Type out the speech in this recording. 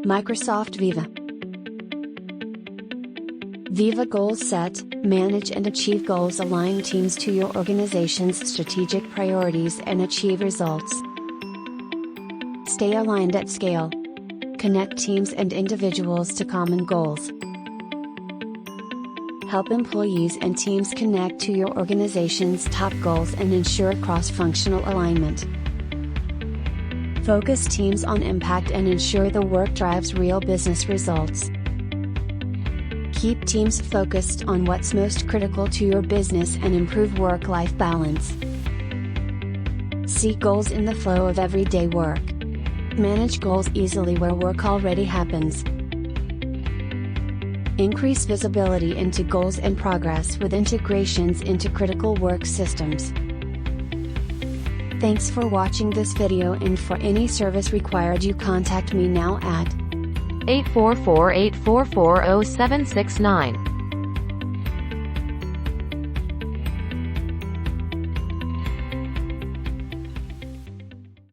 Microsoft Viva. Viva Goals set, manage and achieve goals. Align teams to your organization's strategic priorities and achieve results. Stay aligned at scale. Connect teams and individuals to common goals. Help employees and teams connect to your organization's top goals and ensure cross-functional alignment. Focus teams on impact and ensure the work drives real business results. Keep teams focused on what's most critical to your business and improve work-life balance. See goals in the flow of everyday work. Manage goals easily where work already happens. Increase visibility into goals and progress with integrations into critical work systems. Thanks for watching this video, and for any service required you contact me now at 844-844-0769.